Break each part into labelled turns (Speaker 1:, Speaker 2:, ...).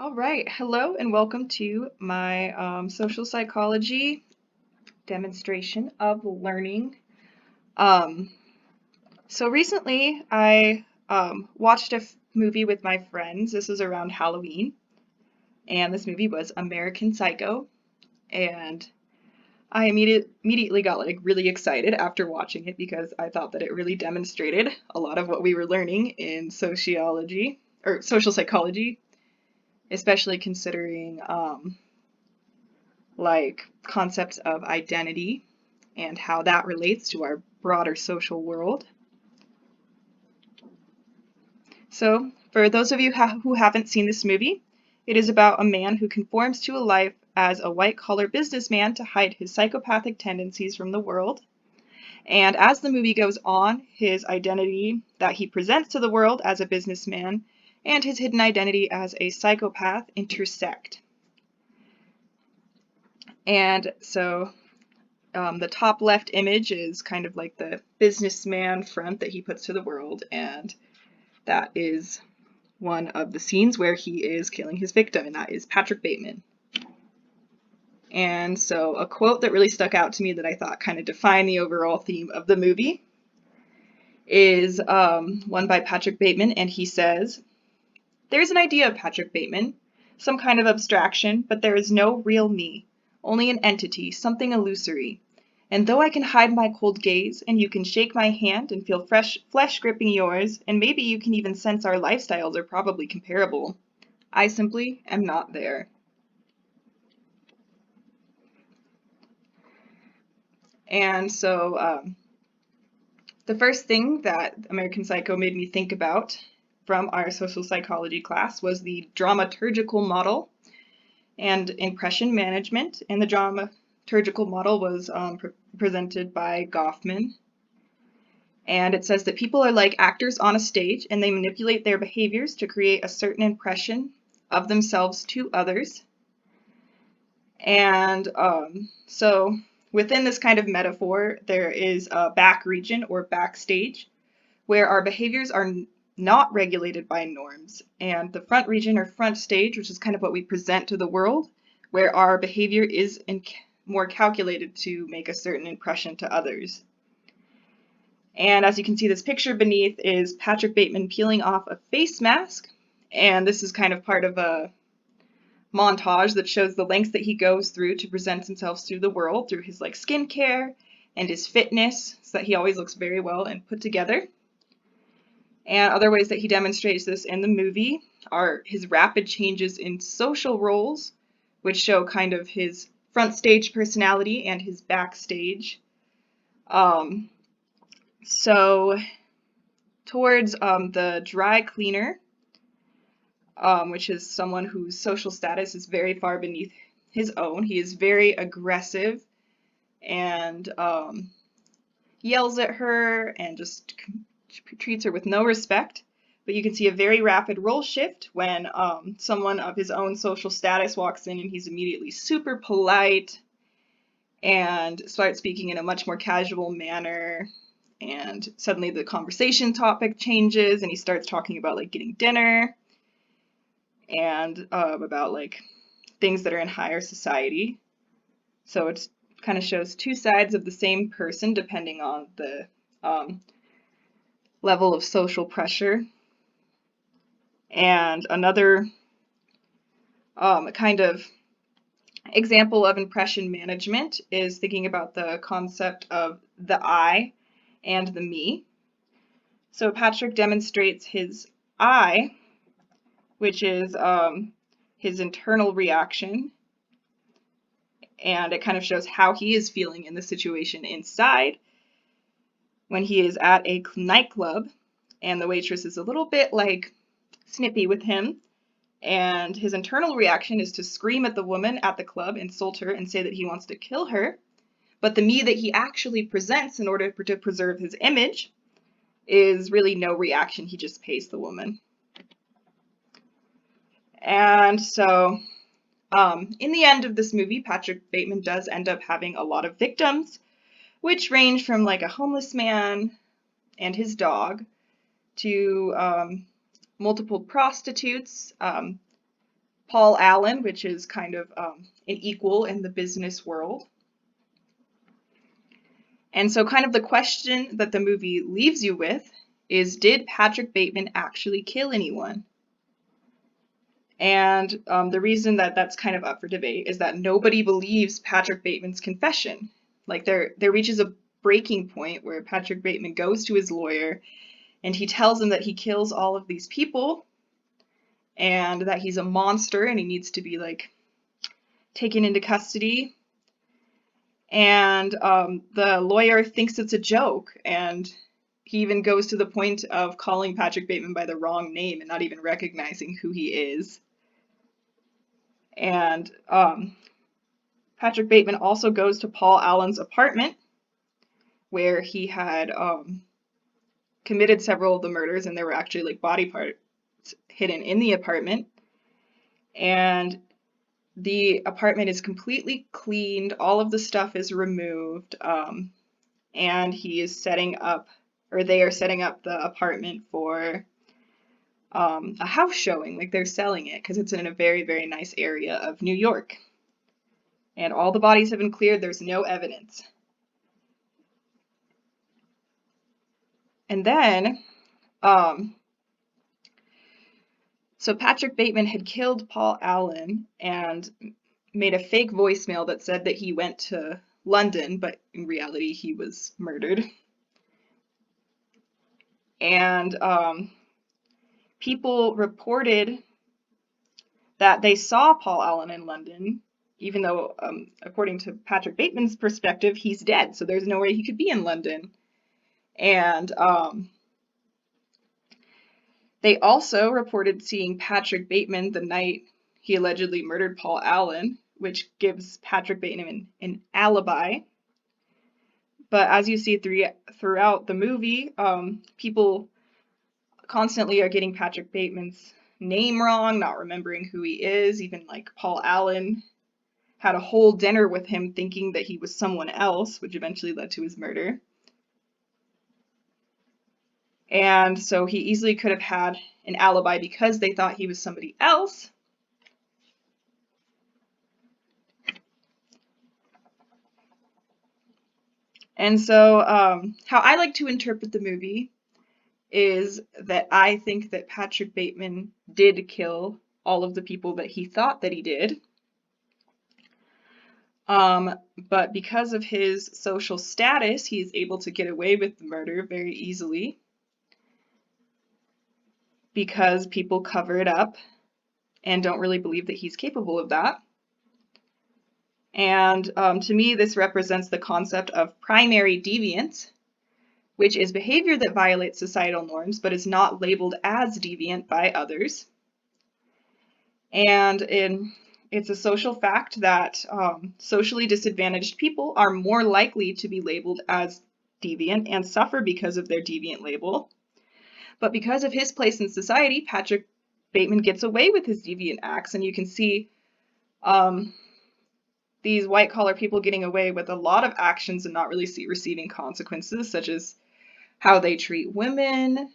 Speaker 1: All right, hello and welcome to my social psychology demonstration of learning. Um, so recently I watched a movie with my friends. This was around Halloween, and this movie was American Psycho, and I immediately got like really excited after watching it because I thought that it really demonstrated a lot of what we were learning in sociology or social psychology, especially considering like concepts of identity and how that relates to our broader social world. So, for those of you who haven't seen this movie, it is about a man who conforms to a life as a white collar businessman to hide his psychopathic tendencies from the world. And as the movie goes on, his identity that he presents to the world as a businessman and his hidden identity as a psychopath intersect. And so the top left image is kind of like the businessman front that he puts to the world, and that is one of the scenes where he is killing his victim, and that is Patrick Bateman. And so a quote that really stuck out to me that I thought kind of defined the overall theme of the movie is one by Patrick Bateman, and he says, "There's an idea of Patrick Bateman, some kind of abstraction, but there is no real me, only an entity, something illusory. And though I can hide my cold gaze, and you can shake my hand and feel fresh flesh gripping yours, and maybe you can even sense our lifestyles are probably comparable, I simply am not there." And so the first thing that American Psycho made me think about from our social psychology class was the dramaturgical model and impression management. And the dramaturgical model was presented by Goffman. And it says that people are like actors on a stage and they manipulate their behaviors to create a certain impression of themselves to others. And so within this kind of metaphor, there is a back region or backstage where our behaviors are not regulated by norms, and the front region or front stage, which is kind of what we present to the world, where our behavior is more calculated to make a certain impression to others. And as you can see, this picture beneath is Patrick Bateman peeling off a face mask, and this is kind of part of a montage that shows the lengths that he goes through to present himself to the world through his like skincare and his fitness, so that he always looks very well and put together. And other ways that he demonstrates this in the movie are his rapid changes in social roles, which show kind of his front stage personality and his backstage. Um, so towards the dry cleaner, which is someone whose social status is very far beneath his own, he is very aggressive and yells at her and just treats her with no respect. But you can see a very rapid role shift when someone of his own social status walks in and he's immediately super polite and starts speaking in a much more casual manner. And suddenly the conversation topic changes and he starts talking about like getting dinner and about like things that are in higher society. So it kind of shows two sides of the same person depending on the level of social pressure. And another kind of example of impression management is thinking about the concept of the I and the me. So Patrick demonstrates his I, which is his internal reaction, and it kind of shows how he is feeling in the situation inside when he is at a nightclub and the waitress is a little bit like snippy with him. And his internal reaction is to scream at the woman at the club, insult her, and say that he wants to kill her. But the me that he actually presents in order to preserve his image is really no reaction. He just pays the woman. And so in the end of this movie, Patrick Bateman does end up having a lot of victims, which range from like a homeless man and his dog to multiple prostitutes, Paul Allen, which is kind of an equal in the business world. And so kind of the question that the movie leaves you with is, did Patrick Bateman actually kill anyone? And the reason that that's kind of up for debate is that nobody believes Patrick Bateman's confession. Like there reaches a breaking point where Patrick Bateman goes to his lawyer and he tells him that he kills all of these people and that he's a monster and he needs to be like taken into custody. And the lawyer thinks it's a joke, and he even goes to the point of calling Patrick Bateman by the wrong name and not even recognizing who he is. And Patrick Bateman also goes to Paul Allen's apartment where he had committed several of the murders, and there were actually like body parts hidden in the apartment. And the apartment is completely cleaned, all of the stuff is removed, and he is setting up, or they are setting up the apartment for a house showing, like they're selling it because it's in a very, very nice area of New York. And all the bodies have been cleared, there's no evidence. And then, so Patrick Bateman had killed Paul Allen and made a fake voicemail that said that he went to London, but in reality he was murdered. And people reported that they saw Paul Allen in London, even though, according to Patrick Bateman's perspective, he's dead, so there's no way he could be in London. And they also reported seeing Patrick Bateman the night he allegedly murdered Paul Allen, which gives Patrick Bateman an alibi. But as you see throughout the movie, people constantly are getting Patrick Bateman's name wrong, not remembering who he is. Even like Paul Allen had a whole dinner with him thinking that he was someone else, which eventually led to his murder. And so he easily could have had an alibi because they thought he was somebody else. And so how I like to interpret the movie is that I think that Patrick Bateman did kill all of the people that he thought that he did. But because of his social status, he is able to get away with the murder very easily because people cover it up and don't really believe that he's capable of that. And to me, this represents the concept of primary deviance, which is behavior that violates societal norms but is not labeled as deviant by others. And it's a social fact that socially disadvantaged people are more likely to be labeled as deviant and suffer because of their deviant label. But because of his place in society, Patrick Bateman gets away with his deviant acts, and you can see these white-collar people getting away with a lot of actions and not really receiving consequences, such as how they treat women.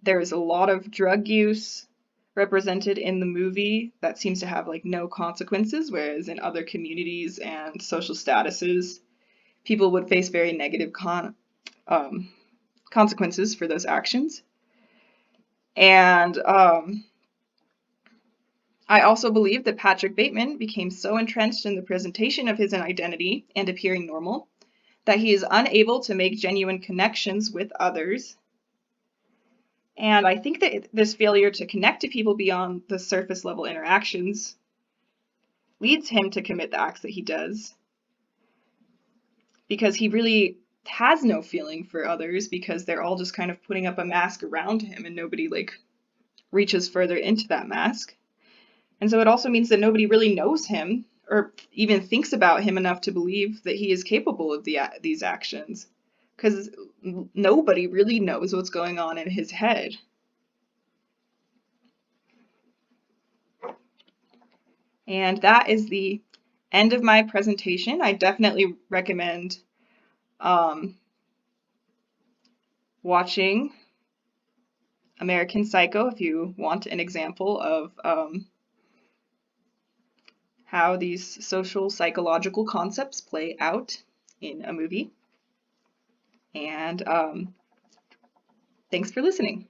Speaker 1: There's a lot of drug use represented in the movie that seems to have like no consequences, whereas in other communities and social statuses, people would face very negative consequences for those actions. And I also believe that Patrick Bateman became so entrenched in the presentation of his identity and appearing normal that he is unable to make genuine connections with others. And I think that this failure to connect to people beyond the surface level interactions leads him to commit the acts that he does, because he really has no feeling for others because they're all just kind of putting up a mask around him and nobody like reaches further into that mask. And so it also means that nobody really knows him or even thinks about him enough to believe that he is capable of these actions, because nobody really knows what's going on in his head. And that is the end of my presentation. I definitely recommend watching American Psycho if you want an example of how these social psychological concepts play out in a movie. And thanks for listening.